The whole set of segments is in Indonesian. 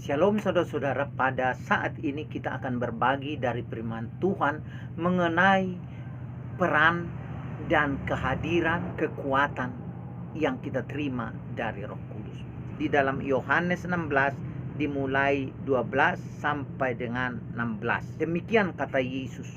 Shalom saudara-saudara, pada saat ini kita akan berbagi dari firman Tuhan mengenai peran dan kehadiran kekuatan yang kita terima dari Roh Kudus. Di dalam Yohanes 16 dimulai 12 sampai dengan 16. Demikian kata Yesus.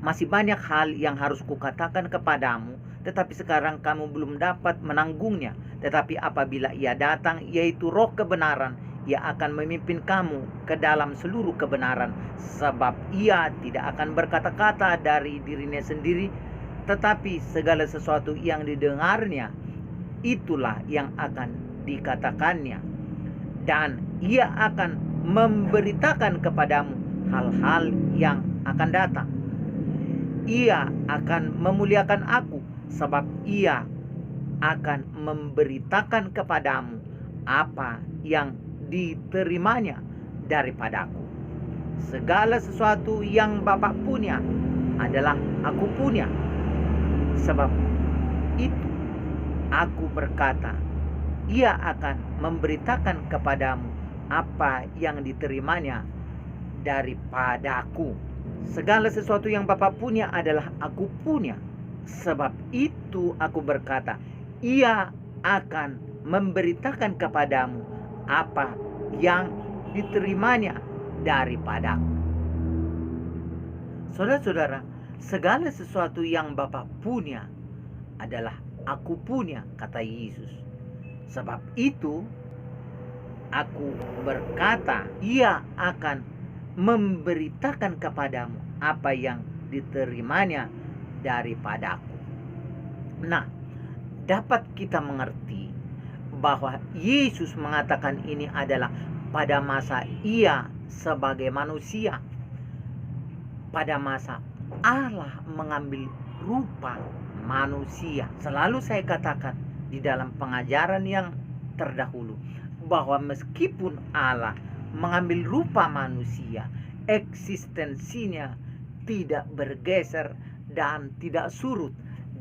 Masih banyak hal yang harus kukatakan kepadamu, tetapi sekarang kamu belum dapat menanggungnya. Tetapi apabila ia datang, yaitu Roh kebenaran, ia akan memimpin kamu ke dalam seluruh kebenaran. Sebab ia tidak akan berkata-kata dari dirinya sendiri, tetapi segala sesuatu yang didengarnya, itulah yang akan dikatakannya. Dan ia akan memberitakan kepadamu hal-hal yang akan datang. Ia akan memuliakan aku, sebab ia akan memberitakan kepadamu apa yang diterimanya daripadaku. Segala sesuatu yang Bapa punya adalah aku punya. Sebab itu aku berkata, ia akan memberitakan kepadamu apa yang diterimanya daripadaku. Segala sesuatu yang Bapa punya adalah aku punya. Sebab itu aku berkata, ia akan memberitakan kepadamu apa yang diterimanya daripadaku. Saudara-saudara, segala sesuatu yang Bapa punya adalah aku punya, kata Yesus. Sebab itu aku berkata, ia akan memberitakan kepadamu apa yang diterimanya daripadaku. Nah, dapat kita mengerti bahwa Yesus mengatakan ini adalah pada masa ia sebagai manusia, pada masa Allah mengambil rupa manusia. Selalu saya katakan di dalam pengajaran yang terdahulu bahwa meskipun Allah mengambil rupa manusia, eksistensinya tidak bergeser dan tidak surut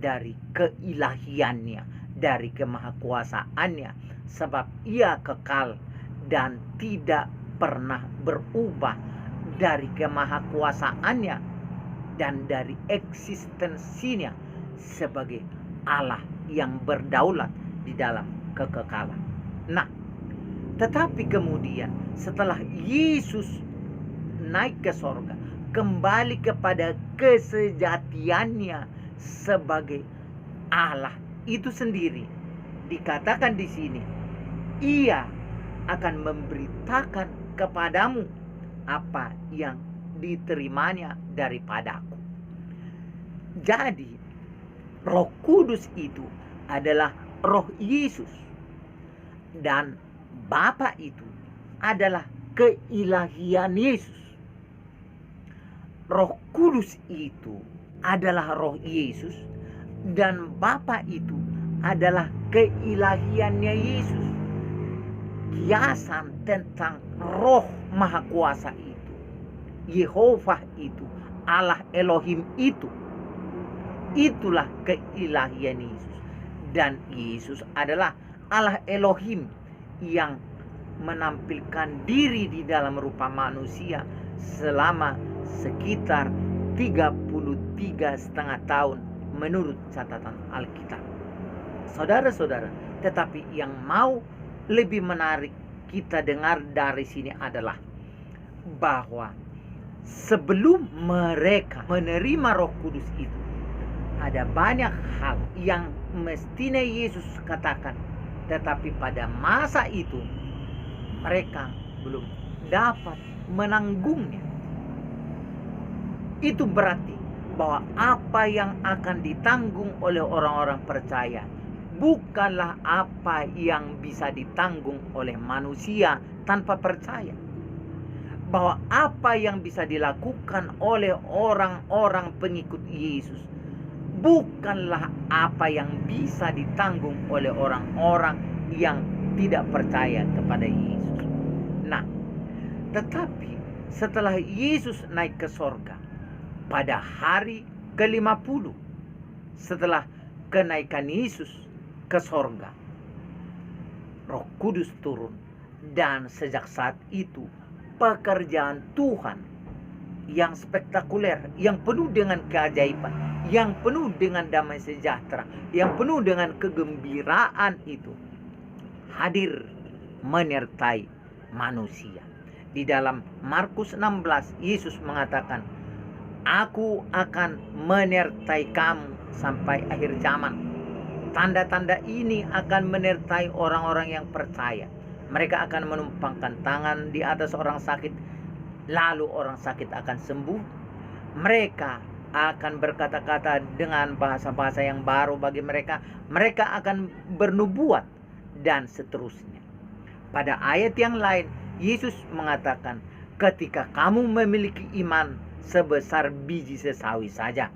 dari keilahiannya, dari kemahakuasaannya, sebab ia kekal dan tidak pernah berubah dari kemahakuasaannya dan dari eksistensinya sebagai Allah yang berdaulat di dalam kekekalan. Nah, tetapi kemudian setelah Yesus naik ke sorga, kembali kepada kesejatiannya sebagai Allah itu sendiri, dikatakan di sini, ia akan memberitakan kepadamu apa yang diterimanya daripadaku. Jadi Roh Kudus itu adalah Roh Yesus, dan Bapa itu adalah keilahian Yesus. Roh Kudus itu adalah Roh Yesus, dan Bapa itu adalah keilahiannya Yesus. Kiasan tentang Roh Maha Kuasa itu, Yehovah itu, Allah Elohim itu, itulah keilahian Yesus. Dan Yesus adalah Allah Elohim yang menampilkan diri di dalam rupa manusia selama sekitar 33,5 tahun menurut catatan Alkitab. Saudara-saudara, tetapi yang mau lebih menarik kita dengar dari sini adalah bahwa sebelum mereka menerima Roh Kudus itu, ada banyak hal yang mestinya Yesus katakan, tetapi pada masa itu mereka belum dapat menanggungnya. Itu berarti bahwa apa yang akan ditanggung oleh orang-orang percaya bukanlah apa yang bisa ditanggung oleh manusia tanpa percaya. Bahwa apa yang bisa dilakukan oleh orang-orang pengikut Yesus bukanlah apa yang bisa ditanggung oleh orang-orang yang tidak percaya kepada Yesus. Nah, tetapi setelah Yesus naik ke sorga, pada hari ke-50 setelah kenaikan Yesus ke sorga, Roh Kudus turun Dan sejak saat itu, pekerjaan Tuhan yang spektakuler, yang penuh dengan keajaiban, yang penuh dengan damai sejahtera, yang penuh dengan kegembiraan itu hadir menyertai manusia. Di dalam Markus 16, Yesus mengatakan, "Aku akan menyertai kamu sampai akhir zaman." Tanda-tanda ini akan menyertai orang-orang yang percaya. Mereka akan menumpangkan tangan di atas orang sakit, lalu orang sakit akan sembuh. Mereka akan berkata-kata dengan bahasa-bahasa yang baru bagi mereka. Mereka akan bernubuat dan seterusnya. Pada ayat yang lain, Yesus mengatakan, ketika kamu memiliki iman sebesar biji sesawi saja,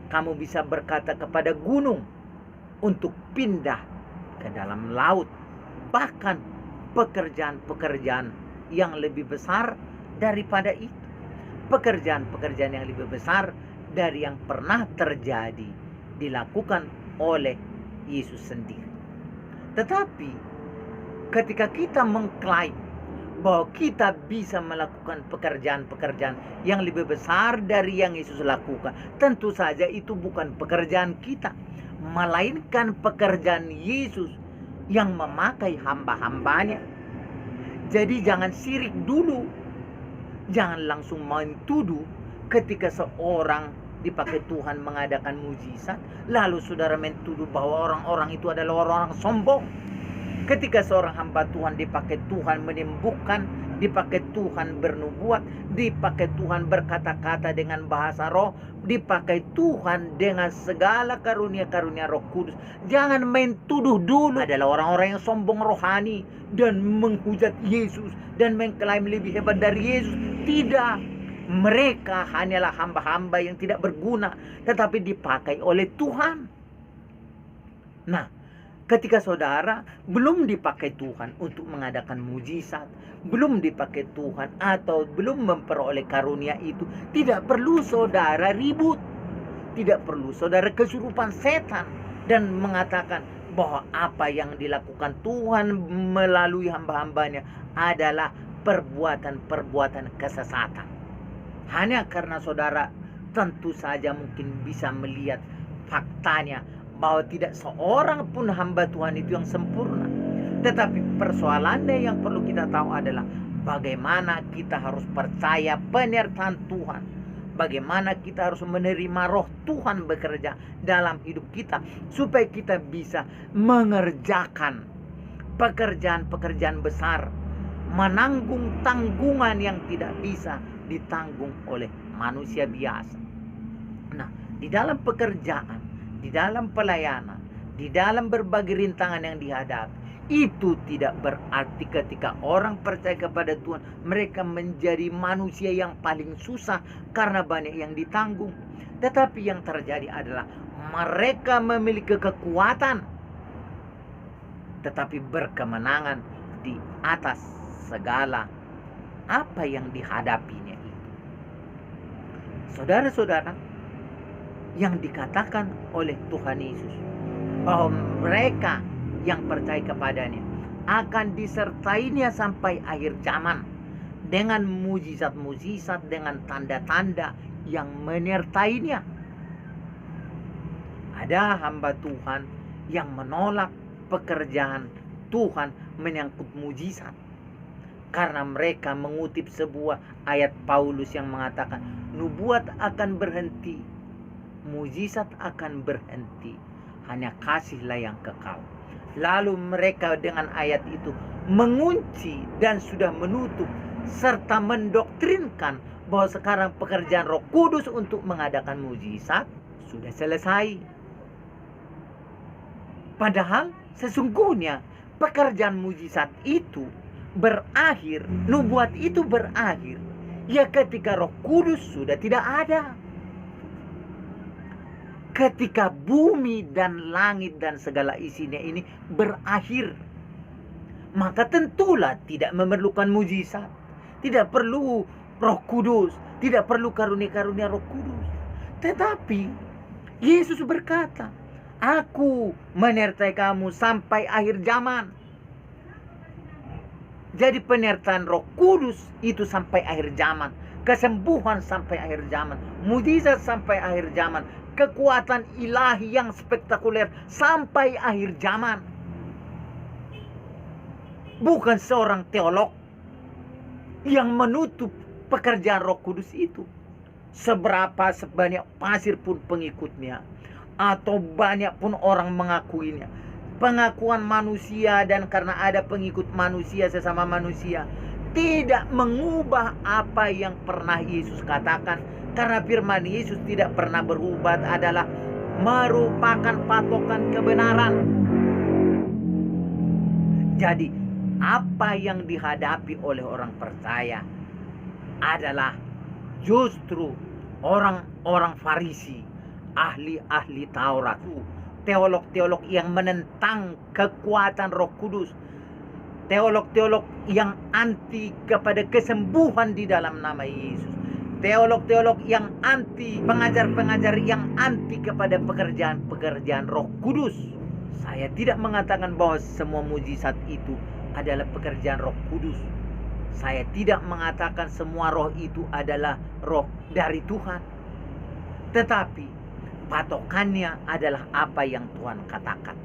kamu bisa berkata kepada gunung untuk pindah ke dalam laut. Bahkan pekerjaan-pekerjaan yang lebih besar daripada itu. Pekerjaan-pekerjaan yang lebih besar dari yang pernah terjadi dilakukan oleh Yesus sendiri. Tetapi ketika kita mengklaim bahwa kita bisa melakukan pekerjaan-pekerjaan yang lebih besar dari yang Yesus lakukan, tentu saja itu bukan pekerjaan kita, melainkan pekerjaan Yesus yang memakai hamba-hambanya. Jadi jangan sirik dulu, jangan langsung main tuduh ketika seorang dipakai Tuhan mengadakan mujizat, lalu saudara mentuduh bahwa orang-orang itu adalah orang-orang sombong. Ketika seorang hamba Tuhan dipakai Tuhan menyembuhkan, dipakai Tuhan bernubuat, dipakai Tuhan berkata-kata dengan bahasa roh, dipakai Tuhan dengan segala karunia-karunia Roh Kudus, jangan main tuduh dulu adalah orang-orang yang sombong rohani dan menghujat Yesus dan mengklaim lebih hebat dari Yesus. Tidak, mereka hanyalah hamba-hamba yang tidak berguna, tetapi dipakai oleh Tuhan. Nah, ketika saudara belum dipakai Tuhan untuk mengadakan mujizat, belum dipakai Tuhan atau belum memperoleh karunia itu, tidak perlu saudara ribut. Tidak perlu saudara kesurupan setan dan mengatakan bahwa apa yang dilakukan Tuhan melalui hamba-hambanya adalah perbuatan-perbuatan kesesatan. Hanya karena saudara tentu saja mungkin bisa melihat faktanya bahwa tidak seorang pun hamba Tuhan itu yang sempurna. Tetapi persoalannya yang perlu kita tahu adalah bagaimana kita harus percaya penyertaan Tuhan. Bagaimana kita harus menerima roh Tuhan bekerja dalam hidup kita, supaya kita bisa mengerjakan pekerjaan-pekerjaan besar, menanggung tanggungan yang tidak bisa ditanggung oleh manusia biasa. Nah, di dalam pekerjaan, di dalam pelayanan, di dalam berbagai rintangan yang dihadapi, itu tidak berarti ketika orang percaya kepada Tuhan mereka menjadi manusia yang paling susah karena banyak yang ditanggung. Tetapi yang terjadi adalah mereka memiliki kekuatan, tetapi berkemenangan di atas segala apa yang dihadapinya itu. Saudara-saudara, yang dikatakan oleh Tuhan Yesus bahwa mereka yang percaya kepadanya akan disertainya sampai akhir zaman dengan mujizat-mujizat, dengan tanda-tanda yang menyertainya. Ada hamba Tuhan yang menolak pekerjaan Tuhan menyangkut mujizat karena mereka mengutip sebuah ayat Paulus yang mengatakan nubuat akan berhenti, mujizat akan berhenti, hanya kasihlah yang kekal. Lalu mereka dengan ayat itu mengunci dan sudah menutup serta mendoktrinkan bahwa sekarang pekerjaan Roh Kudus untuk mengadakan mujizat sudah selesai. Padahal sesungguhnya pekerjaan mujizat itu berakhir, nubuat itu berakhir ya ketika Roh Kudus sudah tidak ada. Ketika bumi dan langit dan segala isinya ini berakhir, maka tentulah tidak memerlukan mujizat, tidak perlu Roh Kudus, tidak perlu karunia-karunia Roh Kudus. Tetapi Yesus berkata, "Aku menyertai kamu sampai akhir zaman." Jadi penyertaan Roh Kudus itu sampai akhir zaman. Kesembuhan sampai akhir zaman. Mujizat sampai akhir zaman. Kekuatan ilahi yang spektakuler sampai akhir zaman. Bukan seorang teolog yang menutup pekerjaan Roh Kudus itu. Seberapa sebanyak pasir pun pengikutnya, atau banyak pun orang mengakuinya. Pengakuan manusia dan karena ada pengikut manusia sesama manusia tidak mengubah apa yang pernah Yesus katakan. Karena firman Yesus tidak pernah berubah, adalah merupakan patokan kebenaran. Jadi apa yang dihadapi oleh orang percaya adalah justru orang-orang Farisi, ahli-ahli Taurat, teolog-teolog yang menentang kekuatan Roh Kudus, teolog-teolog yang anti kepada kesembuhan di dalam nama Yesus, teolog-teolog yang anti, pengajar-pengajar yang anti kepada pekerjaan-pekerjaan Roh Kudus. Saya tidak mengatakan bahwa semua mujizat itu adalah pekerjaan Roh Kudus. Saya tidak mengatakan semua roh itu adalah roh dari Tuhan. Tetapi patokannya adalah apa yang Tuhan katakan.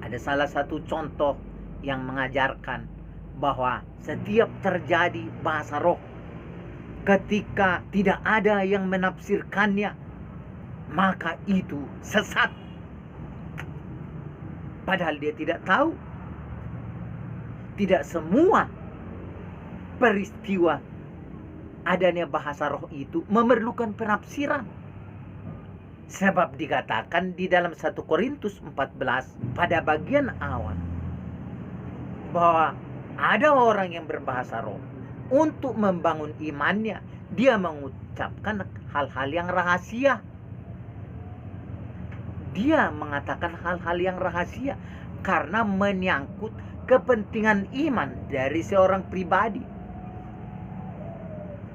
Ada salah satu contoh yang mengajarkan bahwa setiap terjadi bahasa roh, ketika tidak ada yang menafsirkannya, maka itu sesat. Padahal dia tidak tahu. Tidak semua peristiwa adanya bahasa roh itu memerlukan penafsiran. Sebab dikatakan di dalam 1 Korintus 14 pada bagian awal bahwa ada orang yang berbahasa roh. Untuk membangun imannya, dia mengucapkan hal-hal yang rahasia. Dia mengatakan hal-hal yang rahasia karena menyangkut kepentingan iman dari seorang pribadi.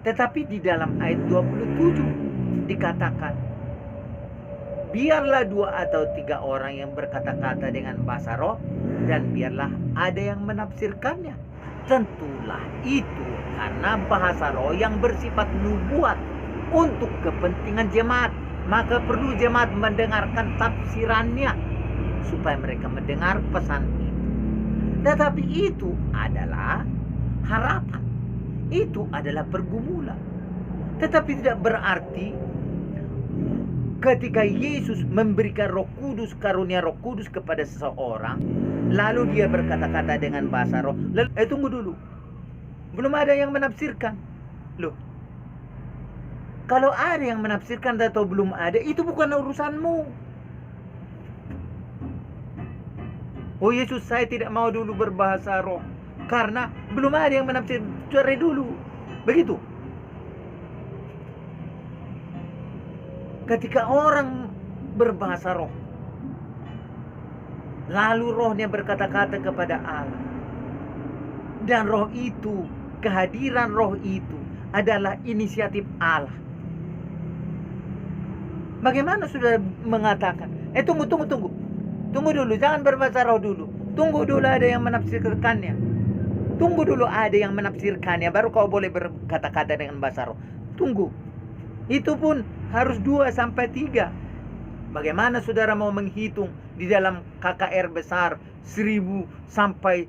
Tetapi di dalam ayat 27 dikatakan, biarlah 2 atau 3 orang yang berkata-kata dengan bahasa roh, dan biarlah ada yang menafsirkannya. Tentulah itu karena bahasa roh yang bersifat nubuat untuk kepentingan jemaat. Maka perlu jemaat mendengarkan tafsirannya supaya mereka mendengar pesan itu. Tetapi itu adalah harapan. Itu adalah pergumulan. Tetapi tidak berarti ketika Yesus memberikan Roh Kudus, karunia Roh Kudus kepada seseorang, lalu dia berkata-kata dengan bahasa roh. Tunggu dulu. Belum ada yang menafsirkan. Loh. Kalau ada yang menafsirkan atau belum ada, itu bukan urusanmu. Oh Yesus, saya tidak mau dulu berbahasa roh karena belum ada yang menafsir. Cari dulu. Begitu. Ketika orang berbahasa roh, lalu rohnya berkata-kata kepada Allah, dan roh itu, kehadiran roh itu adalah inisiatif Allah. Bagaimana sudah mengatakan? Tunggu dulu, jangan berbahasa roh dulu. Tunggu dulu ada yang menafsirkannya. Tunggu dulu ada yang menafsirkannya, baru kau boleh berkata-kata dengan bahasa roh. Tunggu. Itu pun harus 2 sampai 3. Bagaimana saudara mau menghitung di dalam KKR besar 1.000 sampai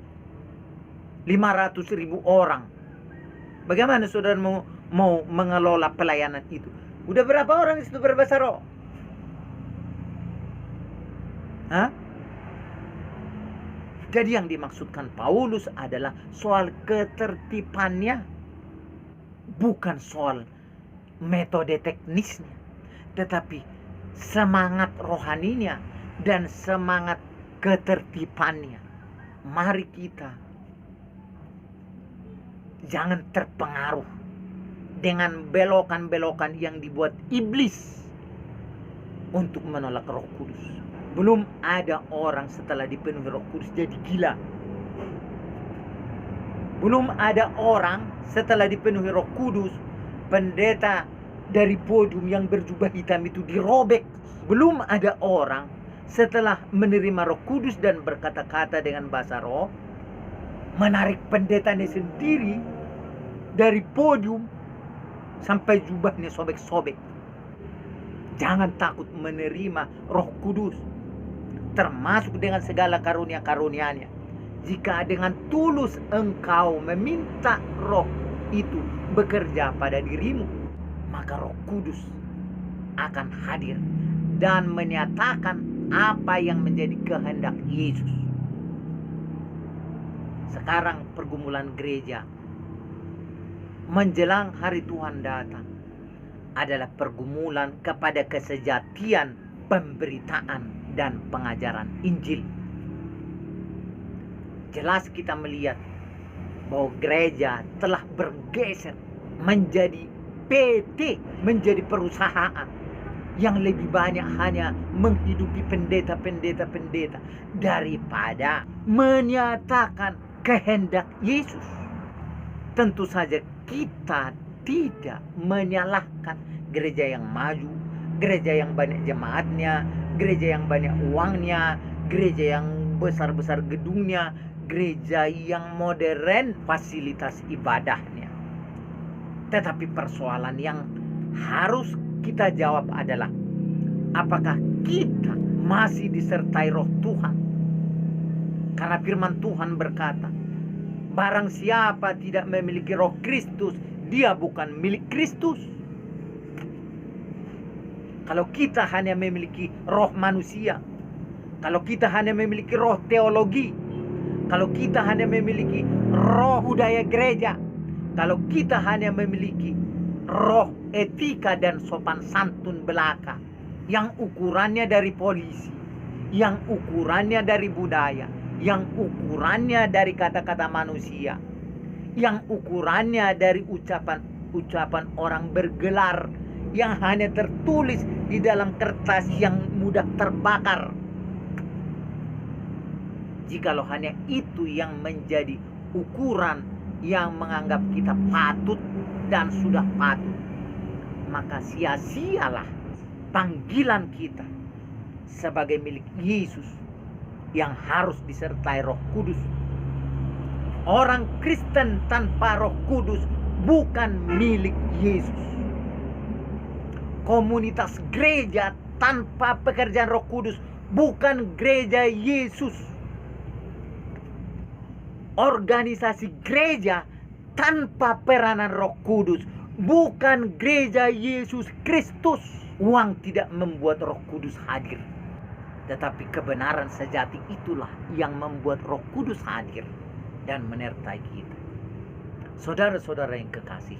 500.000 orang? Bagaimana saudara mau mengelola pelayanan itu? Udah berapa orang itu berbahasa roh? Hah? Jadi yang dimaksudkan Paulus adalah soal ketertibannya, bukan soal metode teknisnya, tetapi semangat rohaninya dan semangat ketertibannya. Mari kita jangan terpengaruh dengan belokan-belokan yang dibuat iblis untuk menolak Roh Kudus. Belum ada orang setelah dipenuhi Roh Kudus jadi gila. Belum ada orang setelah dipenuhi Roh Kudus, pendeta dari podium yang berjubah hitam itu dirobek. Belum ada orang setelah menerima Roh Kudus dan berkata-kata dengan bahasa roh, menarik pendetanya sendiri dari podium sampai jubahnya sobek-sobek. Jangan takut menerima Roh Kudus, termasuk dengan segala karunia-karunia-Nya. Jika dengan tulus engkau meminta roh itu bekerja pada dirimu, maka Roh Kudus akan hadir dan menyatakan apa yang menjadi kehendak Yesus. Sekarang pergumulan gereja menjelang hari Tuhan datang adalah pergumulan kepada kesejatian pemberitaan dan pengajaran Injil. Jelas kita melihat bahwa gereja telah bergeser menjadi PT, menjadi perusahaan yang lebih banyak hanya menghidupi pendeta daripada menyatakan kehendak Yesus. Tentu saja kita tidak menyalahkan gereja yang maju, gereja yang banyak jemaatnya, gereja yang banyak uangnya, gereja yang besar-besar gedungnya, gereja yang modern fasilitas ibadahnya. Tetapi persoalan yang harus kita jawab adalah, apakah kita masih disertai Roh Tuhan? Karena firman Tuhan berkata, barang siapa tidak memiliki Roh Kristus, dia bukan milik Kristus. Kalau kita hanya memiliki roh manusia, kalau kita hanya memiliki roh teologi, kalau kita hanya memiliki roh budaya gereja, kalau kita hanya memiliki roh etika dan sopan santun belaka, yang ukurannya dari polisi, yang ukurannya dari budaya, yang ukurannya dari kata-kata manusia, yang ukurannya dari ucapan orang bergelar, yang hanya tertulis di dalam kertas yang mudah terbakar. Jikalau hanya itu yang menjadi ukuran yang menganggap kita patut dan sudah patut, maka sia-sialah panggilan kita sebagai milik Yesus yang harus disertai Roh Kudus. Orang Kristen tanpa Roh Kudus bukan milik Yesus. Komunitas gereja tanpa pekerjaan Roh Kudus bukan gereja Yesus. Organisasi gereja tanpa peranan Roh Kudus bukan gereja Yesus Kristus. Uang tidak membuat Roh Kudus hadir, tetapi kebenaran sejati itulah yang membuat Roh Kudus hadir dan menyertai kita. Saudara-saudara yang kekasih,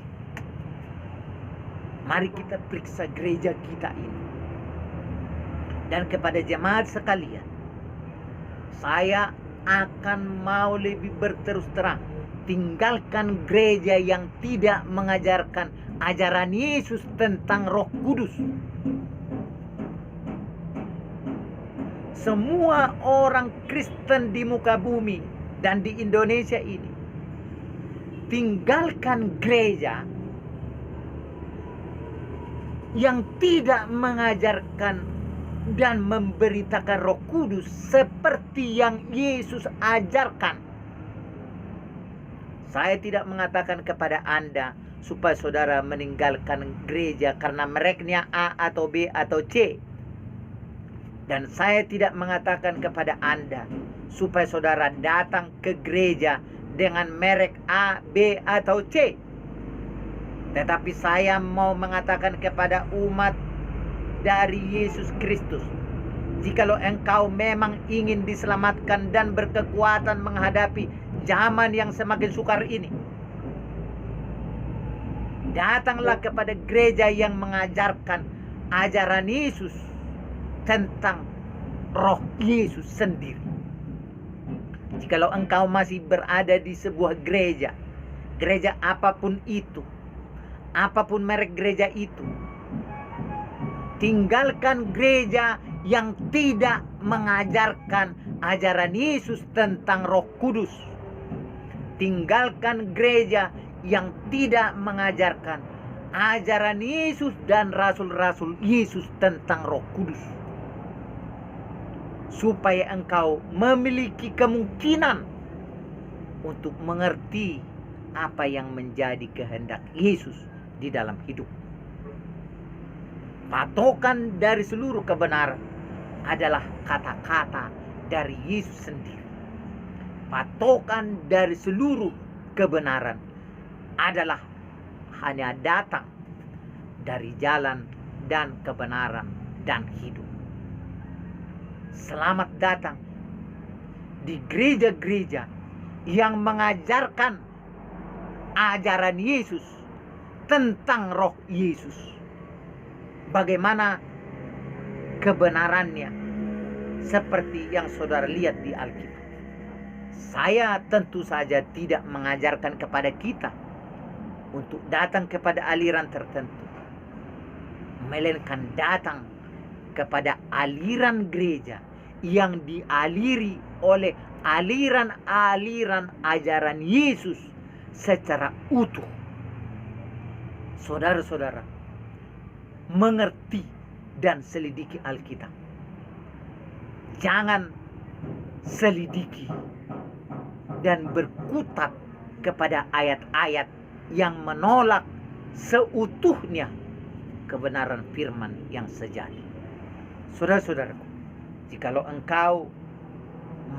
mari kita periksa gereja kita ini. Dan kepada jemaat sekalian, saya akan mau lebih berterus terang, tinggalkan gereja yang tidak mengajarkan ajaran Yesus tentang Roh Kudus. Semua orang Kristen di muka bumi dan di Indonesia ini, tinggalkan gereja yang tidak mengajarkan dan memberitakan Roh Kudus seperti yang Yesus ajarkan. Saya tidak mengatakan kepada Anda supaya saudara meninggalkan gereja karena mereknya A atau B atau C. Dan saya tidak mengatakan kepada Anda supaya saudara datang ke gereja dengan merek A, B, atau C. Tetapi saya mau mengatakan kepada umat dari Yesus Kristus, jikalau engkau memang ingin diselamatkan dan berkekuatan menghadapi zaman yang semakin sukar ini, datanglah kepada gereja yang mengajarkan ajaran Yesus tentang Roh Yesus sendiri. Jikalau engkau masih berada di sebuah gereja apapun itu, apapun merek gereja itu, tinggalkan gereja yang tidak mengajarkan ajaran Yesus tentang Roh Kudus. Tinggalkan gereja yang tidak mengajarkan ajaran Yesus dan rasul-rasul Yesus tentang Roh Kudus. supaya engkau memiliki kemungkinan untuk mengerti apa yang menjadi kehendak Yesus di dalam hidup. Patokan dari seluruh kebenaran adalah kata-kata dari Yesus sendiri. Patokan dari seluruh kebenaran adalah hanya datang dari jalan dan kebenaran dan hidup. Selamat datang di gereja-gereja yang mengajarkan ajaran Yesus tentang Roh Yesus. Bagaimana kebenarannya seperti yang saudara lihat di Alkitab. Saya tentu saja tidak mengajarkan kepada kita untuk datang kepada aliran tertentu, melainkan datang kepada aliran gereja yang dialiri oleh aliran-aliran ajaran Yesus secara utuh. Saudara-saudara, mengerti dan selidiki Alkitab. Jangan selidiki dan berkutat kepada ayat-ayat yang menolak seutuhnya kebenaran firman yang sejati. Saudara-saudaraku, jikalau engkau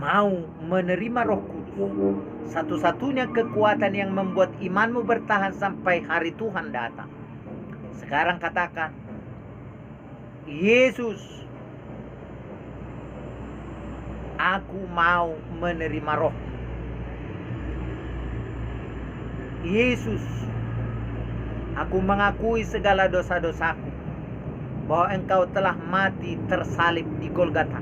mau menerima Roh Kudus, satu-satunya kekuatan yang membuat imanmu bertahan sampai hari Tuhan datang. Sekarang katakan, Yesus, aku mau menerima Roh. Yesus, aku mengakui segala dosa-dosaku, bahwa engkau telah mati tersalib di Golgota,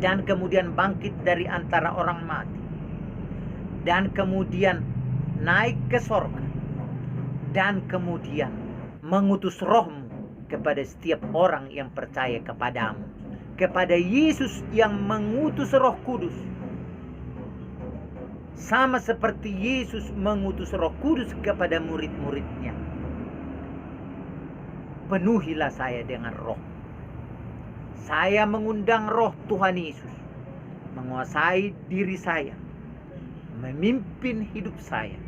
dan kemudian bangkit dari antara orang mati, dan kemudian naik ke sorga, dan kemudian mengutus Roh-Mu kepada setiap orang yang percaya kepadamu, kepada Yesus yang mengutus Roh Kudus. Sama seperti Yesus mengutus Roh Kudus kepada murid-muridnya. Penuhilah saya dengan Roh. Saya mengundang Roh Tuhan Yesus menguasai diri saya, memimpin hidup saya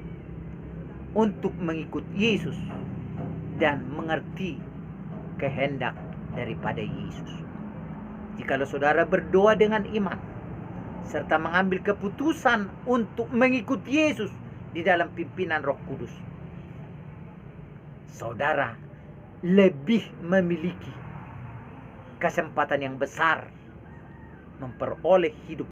untuk mengikut Yesus dan mengerti kehendak daripada Yesus. Jikalau saudara berdoa dengan iman serta mengambil keputusan untuk mengikut Yesus di dalam pimpinan Roh Kudus, saudara lebih memiliki kesempatan yang besar memperoleh hidup